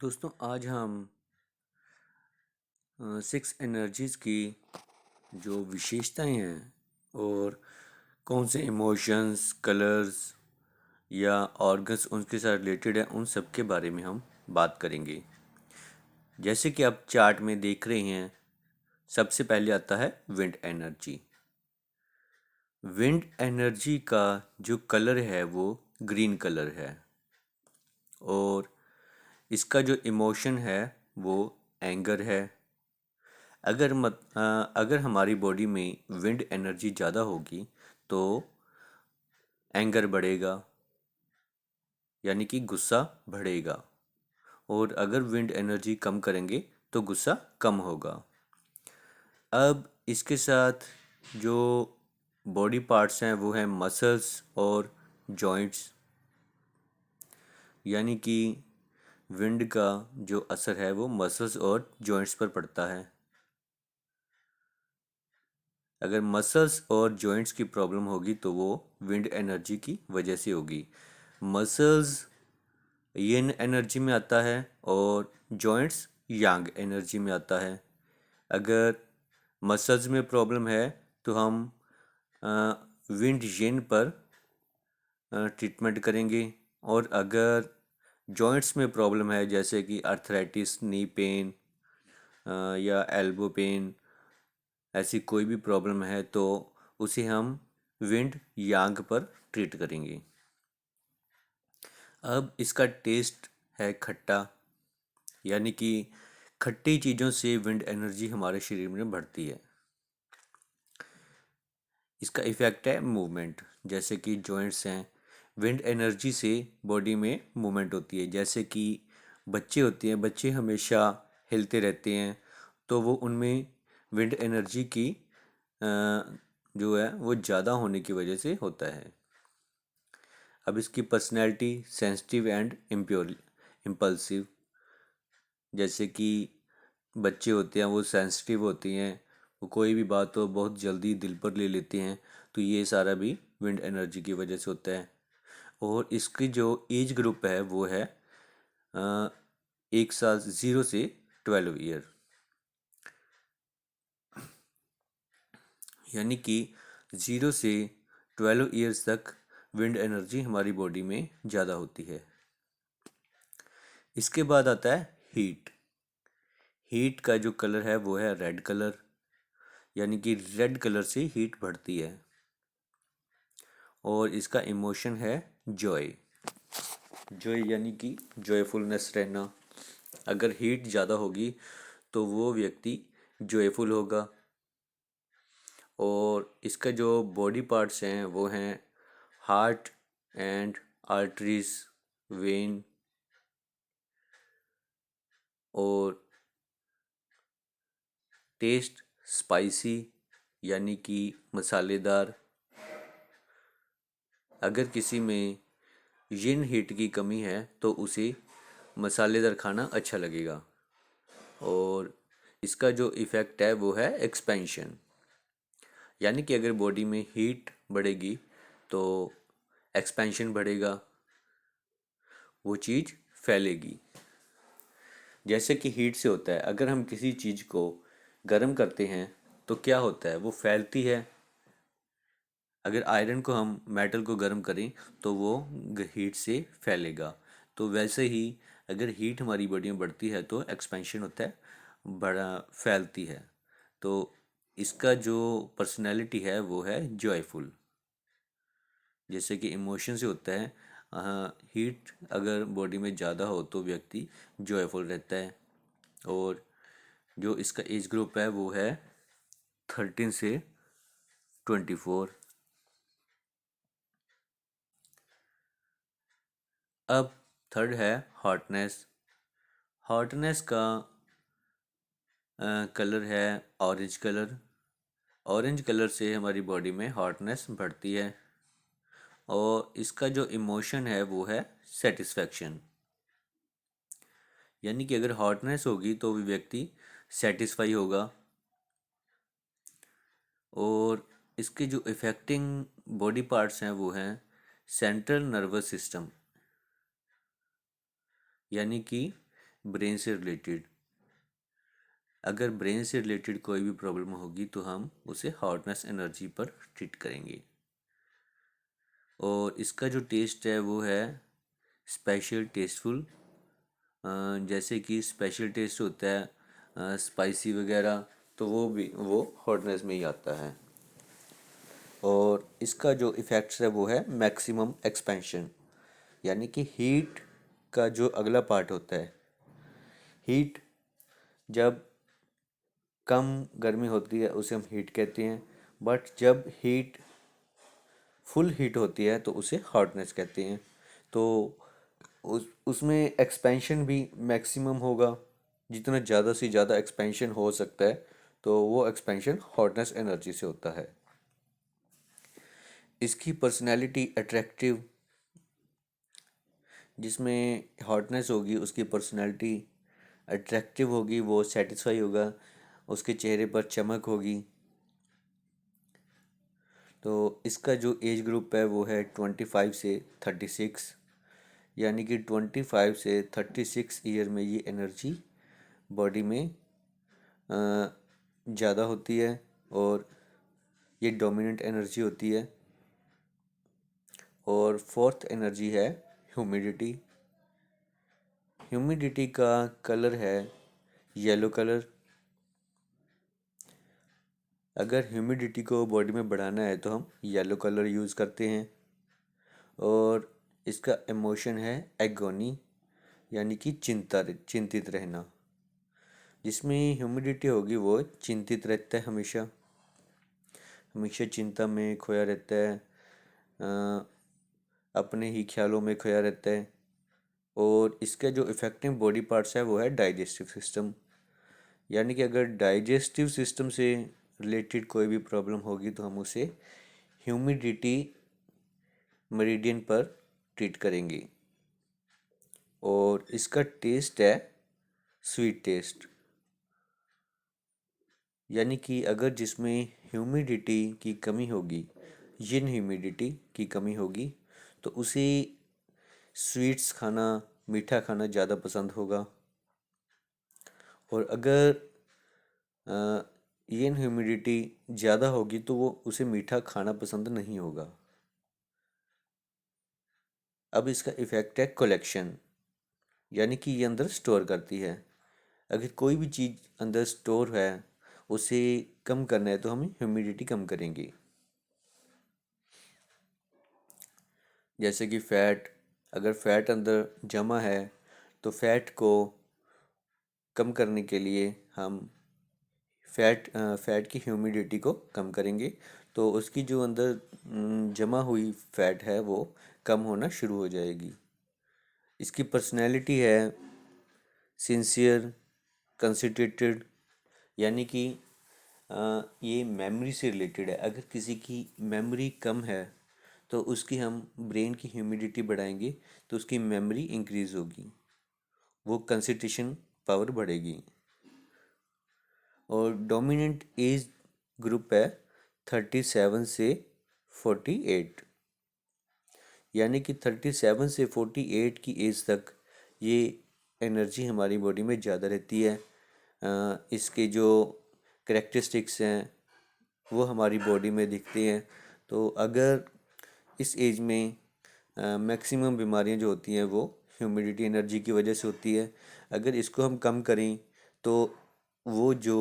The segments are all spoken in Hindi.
दोस्तों आज हम सिक्स एनर्जीज़ की जो विशेषताएं हैं और कौन से इमोशंस कलर्स या ऑर्गन्स उनके साथ रिलेटेड है उन सब के बारे में हम बात करेंगे। जैसे कि आप चार्ट में देख रहे हैं, सबसे पहले आता है विंड एनर्जी। विंड एनर्जी का जो कलर है वो ग्रीन कलर है और इसका जो इमोशन है वो एंगर है। अगर हमारी बॉडी में विंड एनर्जी ज़्यादा होगी तो एंगर बढ़ेगा, यानी कि गुस्सा बढ़ेगा। और अगर विंड एनर्जी कम करेंगे तो गुस्सा कम होगा। अब इसके साथ जो बॉडी पार्ट्स हैं वो हैं मसल्स और जॉइंट्स, यानी कि विंड का जो असर है वो मसल्स और जॉइंट्स पर पड़ता है। अगर मसल्स और जॉइंट्स की प्रॉब्लम होगी तो वो विंड एनर्जी की वजह से होगी। मसल्स यिन एनर्जी में आता है और जॉइंट्स यांग एनर्जी में आता है। अगर मसल्स में प्रॉब्लम है तो हम विंड यिन पर ट्रीटमेंट करेंगे, और अगर जॉइंट्स में प्रॉब्लम है जैसे कि आर्थराइटिस, नी पेन या एल्बो पेन, ऐसी कोई भी प्रॉब्लम है तो उसे हम विंड यांग पर ट्रीट करेंगे। अब इसका टेस्ट है खट्टा, यानी कि खट्टी चीज़ों से विंड एनर्जी हमारे शरीर में बढ़ती है। इसका इफ़ेक्ट है मूवमेंट, जैसे कि जॉइंट्स हैं, विंड एनर्जी से बॉडी में मूवमेंट होती है। जैसे कि बच्चे होते हैं, बच्चे हमेशा हिलते रहते हैं, तो वो उनमें विंड एनर्जी की अ, जो है वो ज़्यादा होने की वजह से होता है। अब इसकी personality sensitive and impure impulsive, जैसे कि बच्चे होते हैं वो सेंसिटिव होती हैं, वो कोई भी बात हो बहुत जल्दी दिल पर ले लेते हैं, तो ये सारा भी विंड एनर्जी की वजह से होता है। और इसकी जो एज ग्रुप है वो है 1 साल 0 से 12 ईयर, यानी कि 0 से 12 ईयर्स तक विंड एनर्जी हमारी बॉडी में ज़्यादा होती है। इसके बाद आता है हीट। हीट का जो कलर है वो है रेड कलर, यानी कि रेड कलर से हीट बढ़ती है। और इसका इमोशन है जॉय। जॉय यानी कि जॉयफुलनेस रहना। अगर हीट ज़्यादा होगी तो वो व्यक्ति जॉयफुल होगा। और इसका जो बॉडी पार्ट्स हैं वो हैं हार्ट एंड आर्टरीज, वेन, और टेस्ट स्पाइसी, यानी कि मसालेदार। अगर किसी में यिन हीट की कमी है तो उसे मसालेदार खाना अच्छा लगेगा। और इसका जो इफ़ेक्ट है वो है एक्सपेंशन, यानी कि अगर बॉडी में हीट बढ़ेगी तो एक्सपेंशन बढ़ेगा, वो चीज़ फैलेगी। जैसे कि हीट से होता है, अगर हम किसी चीज़ को गर्म करते हैं तो क्या होता है, वो फैलती है। अगर आयरन को हम मेटल को गर्म करें तो वो हीट से फैलेगा। तो वैसे ही अगर हीट हमारी बॉडी में बढ़ती है तो एक्सपेंशन होता है, बड़ा फैलती है। तो इसका जो पर्सनैलिटी है वो है जॉयफुल। जैसे कि इमोशन से होता है, हीट अगर बॉडी में ज़्यादा हो तो व्यक्ति जॉयफुल रहता है। और जो इसका एज ग्रुप है वो है 13 से 24। अब थर्ड है हॉटनेस। हॉटनेस का कलर है ऑरेंज कलर। ऑरेंज कलर से हमारी बॉडी में हॉटनेस बढ़ती है। और इसका जो इमोशन है वो है सेटिस्फैक्शन, यानी कि अगर हॉटनेस होगी तो भी व्यक्ति सेटिस्फाई होगा। और इसके जो इफ़ेक्टिंग बॉडी पार्ट्स हैं वो हैं सेंट्रल नर्वस सिस्टम, यानी कि ब्रेन से रिलेटेड। अगर ब्रेन से रिलेटेड कोई भी प्रॉब्लम होगी तो हम उसे हॉटनेस एनर्जी पर ट्रीट करेंगे। और इसका जो टेस्ट है वो है स्पेशल टेस्टफुल। जैसे कि स्पेशल टेस्ट होता है स्पाइसी वगैरह, तो वो हॉटनेस में ही आता है। और इसका जो इफ़ेक्ट्स है वो है मैक्सिमम एक्सपेंशन, यानी कि हीट का जो अगला पार्ट होता है। हीट, जब कम गर्मी होती है उसे हम हीट कहते हैं, बट जब हीट फुल हीट होती है तो उसे हॉटनेस कहते हैं। तो उसमें एक्सपेंशन भी मैक्सिमम होगा, जितना ज़्यादा से ज़्यादा एक्सपेंशन हो सकता है तो वो एक्सपेंशन हॉटनेस एनर्जी से होता है। इसकी पर्सनैलिटी अट्रैक्टिव, जिसमें हॉटनेस होगी उसकी पर्सनैलिटी अट्रैक्टिव होगी, वो सेटिस्फाई होगा, उसके चेहरे पर चमक होगी। तो इसका जो एज ग्रुप है वो है 25 से 36, यानी कि 25 से 36 ईयर में ये एनर्जी बॉडी में ज़्यादा होती है और ये डोमिनेंट एनर्जी होती है। और फोर्थ एनर्जी है ह्यूमिडिटी। ह्यूमिडिटी का कलर है येलो कलर। अगर ह्यूमिडिटी को बॉडी में बढ़ाना है तो हम येलो कलर यूज़ करते हैं। और इसका इमोशन है एगोनी, यानी कि चिंतित रहना। जिसमें ह्यूमिडिटी होगी वो चिंतित रहता है, हमेशा हमेशा चिंता में खोया रहता है, अपने ही ख्यालों में खोया रहता है। और इसका जो इफ़ेक्टिव बॉडी पार्ट्स है वो है डाइजेस्टिव सिस्टम, यानी कि अगर डाइजेस्टिव सिस्टम से रिलेटेड कोई भी प्रॉब्लम होगी तो हम उसे ह्यूमिडिटी मेरिडियन पर ट्रीट करेंगे। और इसका टेस्ट है स्वीट टेस्ट, यानी कि अगर जिसमें ह्यूमिडिटी की कमी होगी, जिन ह्यूमिडिटी की कमी होगी, तो उसे स्वीट्स खाना, मीठा खाना ज़्यादा पसंद होगा। और अगर ये ह्यूमिडिटी ज़्यादा होगी तो वो उसे मीठा खाना पसंद नहीं होगा। अब इसका इफ़ेक्ट है कलेक्शन, यानी कि ये अंदर स्टोर करती है। अगर कोई भी चीज़ अंदर स्टोर है उसे कम करना है तो हम ह्यूमिडिटी कम करेंगे। जैसे कि फ़ैट, अगर फ़ैट अंदर जमा है तो फ़ैट को कम करने के लिए हम फ़ैट की ह्यूमिडिटी को कम करेंगे, तो उसकी जो अंदर जमा हुई फ़ैट है वो कम होना शुरू हो जाएगी। इसकी पर्सनैलिटी है सिंसियर, कंसंट्रेटेड, यानी कि ये मेमोरी से रिलेटेड है। अगर किसी की मेमोरी कम है तो उसकी हम ब्रेन की ह्यूमिडिटी बढ़ाएंगे तो उसकी मेमोरी इंक्रीज़ होगी, वो कंसंट्रेशन पावर बढ़ेगी। और डोमिनेंट एज ग्रुप है 37 से 48, यानी कि 37 से 48 की एज तक ये एनर्जी हमारी बॉडी में ज़्यादा रहती है। इसके जो करेक्टरिस्टिक्स हैं वो हमारी बॉडी में दिखते हैं। तो अगर इस एज में मैक्सिमम बीमारियां जो होती हैं वो ह्यूमिडिटी एनर्जी की वजह से होती है। अगर इसको हम कम करें तो वो जो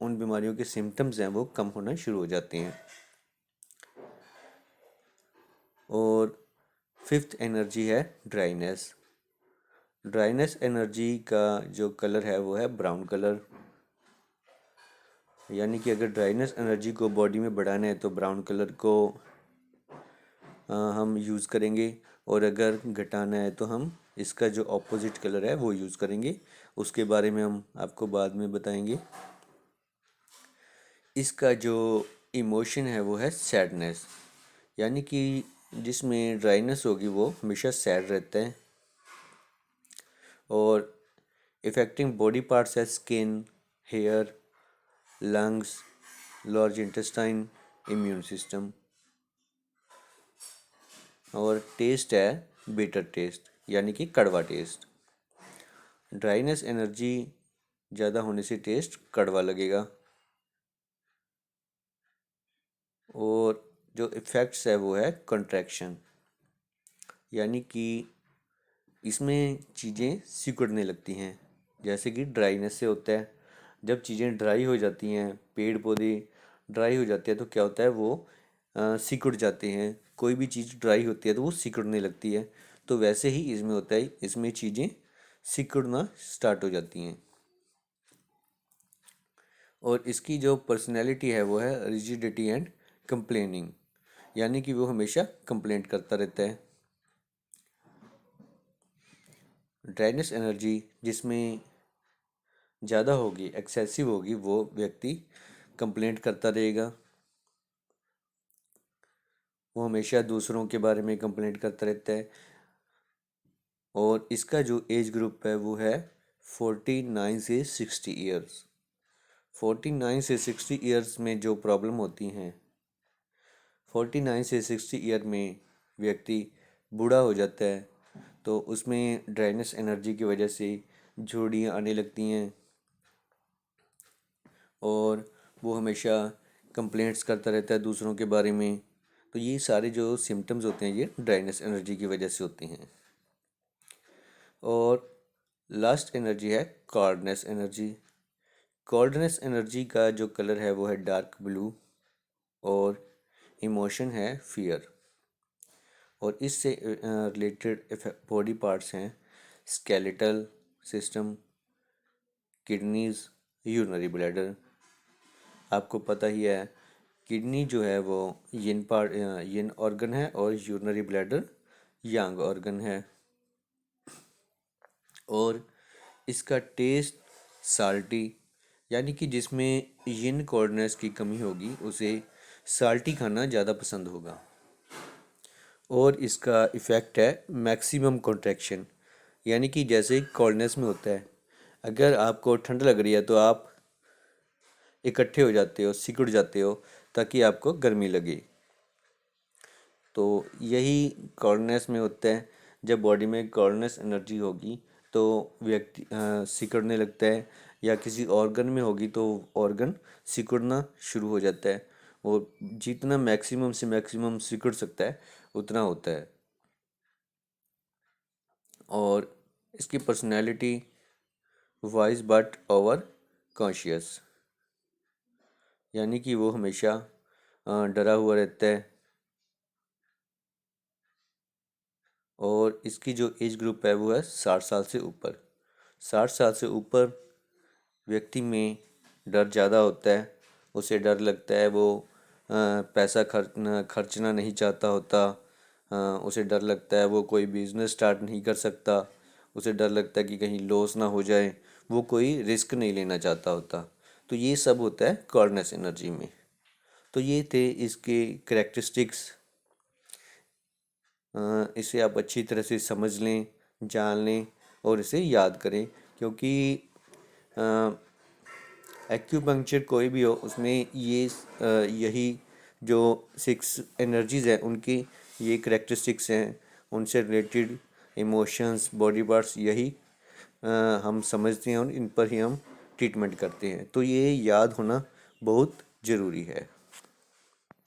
उन बीमारियों के सिम्टम्स हैं वो कम होना शुरू हो जाते हैं। और फिफ्थ एनर्जी है ड्राइनेस। ड्राइनेस एनर्जी का जो कलर है वो है ब्राउन कलर, यानी कि अगर ड्राइनेस एनर्जी को बॉडी में बढ़ाना है तो ब्राउन कलर को हम यूज़ करेंगे। और अगर घटाना है तो हम इसका जो ऑपोजिट कलर है वो यूज़ करेंगे, उसके बारे में हम आपको बाद में बताएंगे। इसका जो इमोशन है वो है सैडनेस, यानी कि जिसमें ड्राइनेस होगी वो हमेशा सैड रहता है। और इफेक्टिंग बॉडी पार्ट्स है skin, hair, lungs, large intestine, immune system. और टेस्ट है बिटर टेस्ट, यानी कि कड़वा टेस्ट। ड्राइनेस एनर्जी ज़्यादा होने से टेस्ट कड़वा लगेगा। और जो इफ़ेक्ट्स है वो है कंट्रैक्शन, यानी कि इसमें चीज़ें सिकुड़ने लगती हैं, जैसे कि ड्राइनेस से होता है। जब चीज़ें ड्राई हो जाती हैं, पेड़ पौधे ड्राई हो जाते हैं तो क्या होता है, वो सिकुड़ जाते हैं। कोई भी चीज़ ड्राई होती है तो वो सिकुड़ने लगती है। तो वैसे ही इसमें होता है, इसमें चीज़ें सिकुड़ना स्टार्ट हो जाती हैं। और इसकी जो पर्सनैलिटी है वो है रिजिडिटी एंड कंप्लेनिंग, यानी कि वो हमेशा कंप्लेंट करता रहता है। ड्राइनेस एनर्जी जिसमें ज़्यादा होगी, एक्सेसिव होगी, वो व्यक्ति कंप्लेंट करता रहेगा। वो हमेशा दूसरों के बारे में कंप्लेंट करता रहता है। और इसका जो एज ग्रुप है वो है 49 से 60 ईयर्स। 49 से 60 ईयर्स में जो प्रॉब्लम होती हैं, 49 से 60 ईयर में व्यक्ति बूढ़ा हो जाता है, तो उसमें ड्राइनेस एनर्जी की वजह से झुर्रियाँ आने लगती हैं। और वो हमेशा कंप्लेंट्स करता रहता है दूसरों के बारे में। तो ये सारे जो सिम्टम्स होते हैं ये ड्राइनेस एनर्जी की वजह से होते हैं। और लास्ट एनर्जी है कोल्डनेस एनर्जी। कोल्डनेस एनर्जी का जो कलर है वो है डार्क ब्लू। और इमोशन है फियर। और इससे रिलेटेड बॉडी पार्ट्स हैं skeletal system, kidneys, urinary bladder. आपको पता ही है, किडनी जो है वो यिन ऑर्गन है और यूरिनरी ब्लैडर यांग ऑर्गन है। और इसका टेस्ट साल्टी, यानी कि जिसमें यिन कोल्डनेस की कमी होगी उसे साल्टी खाना ज़्यादा पसंद होगा। और इसका इफ़ेक्ट है मैक्सिमम कॉन्ट्रैक्शन, यानी कि जैसे कोल्डनेस में होता है, अगर आपको ठंड लग रही है तो आप इकट्ठे हो जाते हो, सिकुड़ जाते हो ताकि आपको गर्मी लगे। तो यही कोल्डनेस में होता है। जब बॉडी में कोल्डनेस एनर्जी होगी तो व्यक्ति सिकुड़ने लगता है, या किसी ऑर्गन में होगी तो ऑर्गन सिकुड़ना शुरू हो जाता है। और जितना मैक्सिमम से मैक्सिमम सिकुड़ सकता है उतना होता है। और इसकी personality wise but over conscious, यानी कि वो हमेशा डरा हुआ रहता है। और इसकी जो एज ग्रुप है वो है 60 साल से ऊपर। 60 साल से ऊपर व्यक्ति में डर ज़्यादा होता है। उसे डर लगता है, वो पैसा खर्चना नहीं चाहता होता। उसे डर लगता है वो कोई बिजनेस स्टार्ट नहीं कर सकता। उसे डर लगता है कि कहीं लॉस ना हो जाए। वो कोई रिस्क नहीं लेना चाहता होता। तो ये सब होता है कॉर्डनेस एनर्जी में। तो ये थे इसके करेक्टरिस्टिक्स। इसे आप अच्छी तरह से समझ लें, जान लें और इसे याद करें, क्योंकि एक्यूपंक्चर कोई भी हो उसमें यही जो 6 एनर्जीज़ हैं उनकी ये करेक्टरिस्टिक्स हैं। उनसे रिलेटेड इमोशंस, बॉडी पार्ट्स, यही हम समझते हैं और इन पर ही हम ट्रीटमेंट करते हैं। तो ये याद होना बहुत ज़रूरी है।